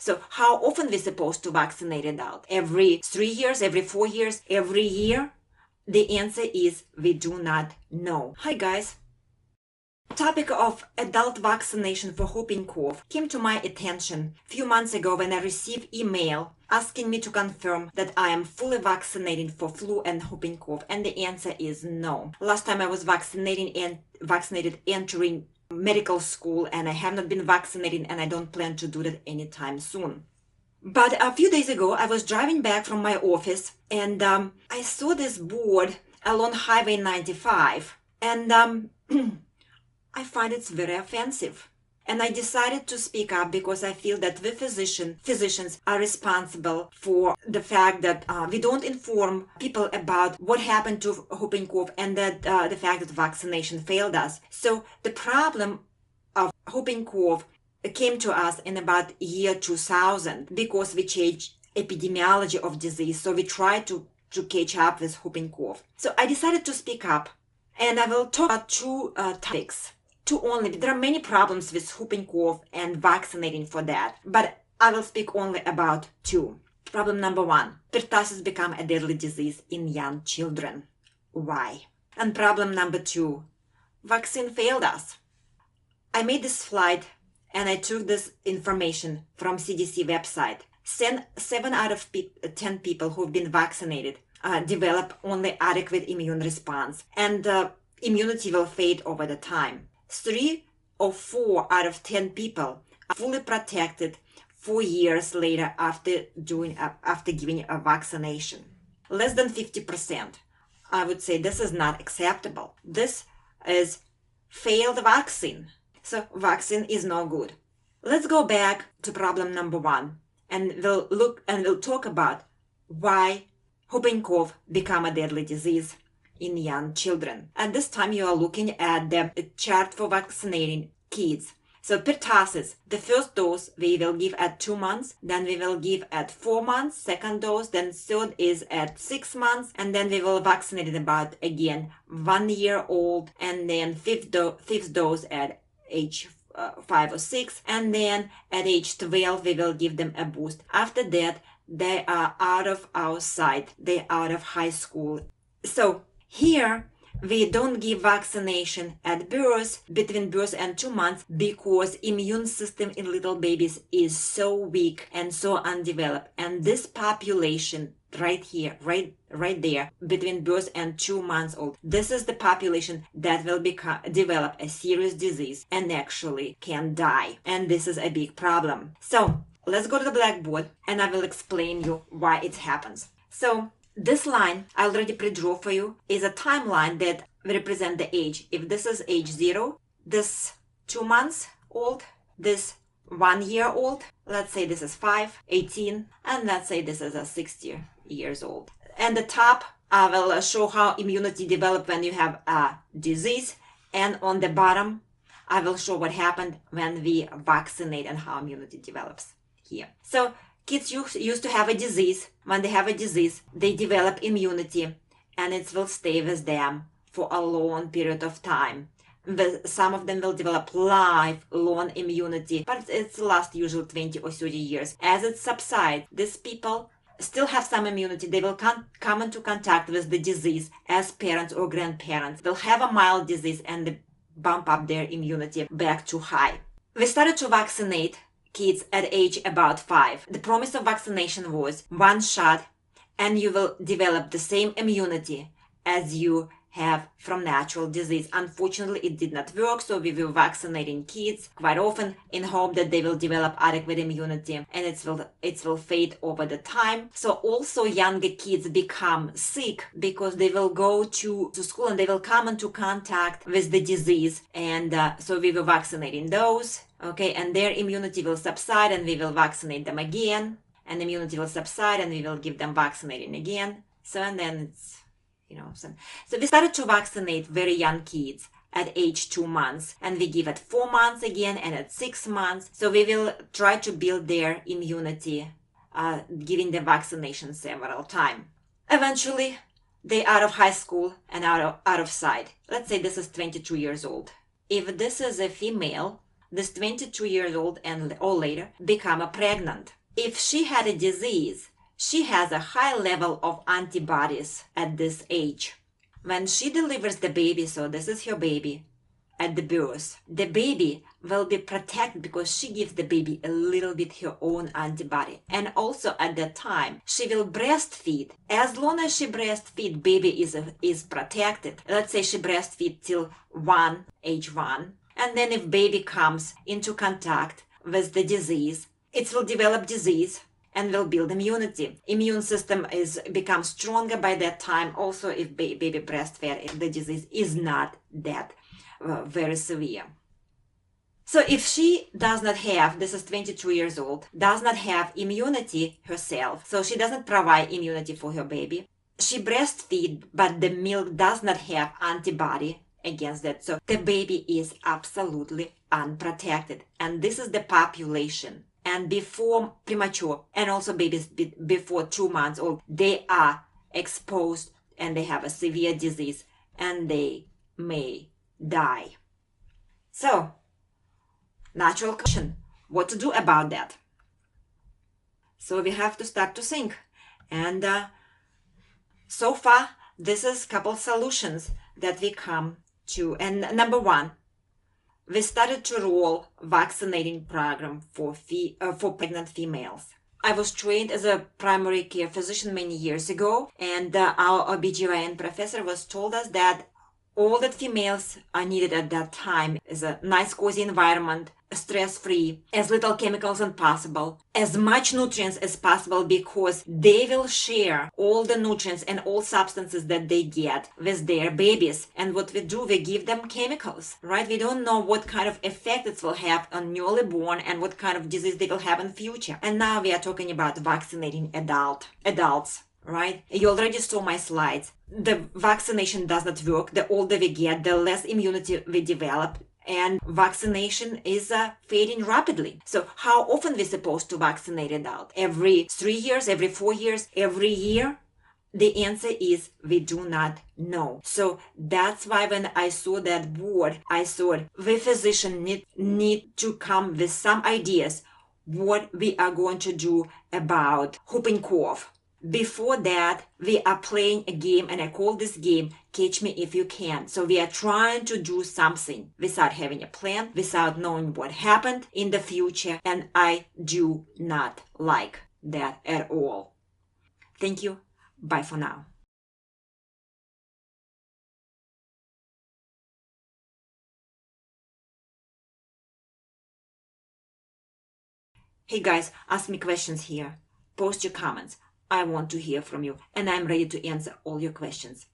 So how often we're supposed to vaccinate adult? Every 3 years, every 4 years, every year? The answer is we do not know. Hi guys. Topic of adult vaccination for whooping cough came to my attention a few months ago when I received email asking me to confirm that I am fully vaccinated for flu and whooping cough, and the answer is no. Last time I was vaccinated entering medical school, and I have not been vaccinated, and I don't plan to do that anytime soon. But a few days ago, I was driving back from my office, and I saw this board along Highway 95, and I find it's very offensive. And I decided to speak up because I feel that we physicians are responsible for the fact that we don't inform people about what happened to whooping cough, and that the fact that vaccination failed us. So the problem of whooping cough came to us in about year 2000 because we changed epidemiology of disease. So we tried to catch up with whooping cough. So I decided to speak up, and I will talk about two topics. Two only. There are many problems with whooping cough and vaccinating for that, but I will speak only about two. Problem number one, pertussis become a deadly disease in young children. Why? And problem number two, vaccine failed us. I made this slide and I took this information from CDC website. 7 out of 10 people who've been vaccinated develop only adequate immune response, and immunity will fade over the time. 3 or 4 out of 10 people are fully protected 4 years later after giving a vaccination. Less than 50%. I would say this is not acceptable. This is failed vaccine. So vaccine is no good. Let's go back to problem number one, and we'll talk about why whooping cough become a deadly disease in young children. At this time, you are looking at the chart for vaccinating kids. So pertussis, the first dose we will give at 2 months, then we will give at 4 months, second dose, then third is at 6 months, and then we will vaccinate about again 1 year old, and then fifth dose at age 5 or 6, and then at age 12 we will give them a boost. After that, they are out of our sight, they're out of high school. So here we don't give vaccination at birth, between birth and 2 months, because immune system in little babies is so weak and so undeveloped. And this population right here, right there, between birth and 2 months old, this is the population that will develop a serious disease and actually can die. And this is a big problem. So let's go to the blackboard and I will explain you why it happens. So this line I already pre-drew for you is a timeline that represents the age. If this is age 0, this 2 months old, this 1 year old, let's say this is 5, 18, and let's say this is a 60 years old. And the top, I will show how immunity develops when you have a disease, and on the bottom, I will show what happened when we vaccinate and how immunity develops here. So kids used to have a disease. When they have a disease, they develop immunity, and it will stay with them for a long period of time. Some of them will develop lifelong immunity, but it's lasts usually 20 or 30 years. As it subsides, these people still have some immunity. They will come into contact with the disease as parents or grandparents. They'll have a mild disease and they bump up their immunity back to high. We started to vaccinate kids at age about 5. The promise of vaccination was 1 shot and you will develop the same immunity as you have from natural disease. Unfortunately, it did not work, so we were vaccinating kids quite often in hope that they will develop adequate immunity, and it will fade over the time. So also younger kids become sick because they will go to school and they will come into contact with the disease, and so we were vaccinating those, okay, and their immunity will subside and we will vaccinate them again, and immunity will subside and we will give them vaccinating again. So and then it's so we started to vaccinate very young kids at age 2 months, and we give at 4 months again and at 6 months. So we will try to build their immunity, giving them vaccination several times. Eventually, they're out of high school and out of sight. Let's say this is 22 years old. If this is a female, this 22-year-old and or later become pregnant. If she had a disease, she has a high level of antibodies at this age. When she delivers the baby, so this is her baby, at the birth, the baby will be protected because she gives the baby a little bit her own antibody. And also at that time, she will breastfeed. As long as she breastfeed, baby is protected. Let's say she breastfeed till age 1. And then if baby comes into contact with the disease, it will develop disease and will build immunity. Immune system becomes stronger by that time. Also, if baby breastfed, the disease is not that very severe. So if she does not have, this is 22 years old, does not have immunity herself, so she doesn't provide immunity for her baby, she breastfeed, but the milk does not have antibody against that, so the baby is absolutely unprotected. And this is the population. And before premature, and also babies before 2 months old, they are exposed and they have a severe disease and they may die. So, natural question, what to do about that? So we have to start to think. And so far, this is a couple solutions that we come to. And number one, we started to roll vaccinating program for pregnant females. I was trained as a primary care physician many years ago, and our OBGYN professor was told us that all that females are needed at that time is a nice cozy environment, stress-free, as little chemicals as possible, as much nutrients as possible, because they will share all the nutrients and all substances that they get with their babies. And what we do, we give them chemicals, right? We don't know what kind of effect it will have on newly born and what kind of disease they will have in future. And now we are talking about vaccinating adults. Right? You already saw my slides. The vaccination does not work. The older we get, the less immunity we develop. And vaccination is fading rapidly. So how often we're supposed to vaccinate adults? Every 3 years, every 4 years, every year? The answer is we do not know. So that's why when I saw that board, I thought we physicians need to come with some ideas what we are going to do about whooping cough. Before that, we are playing a game, and I call this game Catch Me If You Can. So we are trying to do something without having a plan, without knowing what happened in the future, and I do not like that at all. Thank you. Bye for now. Hey guys, ask me questions here. Post your comments. I want to hear from you, and I'm ready to answer all your questions.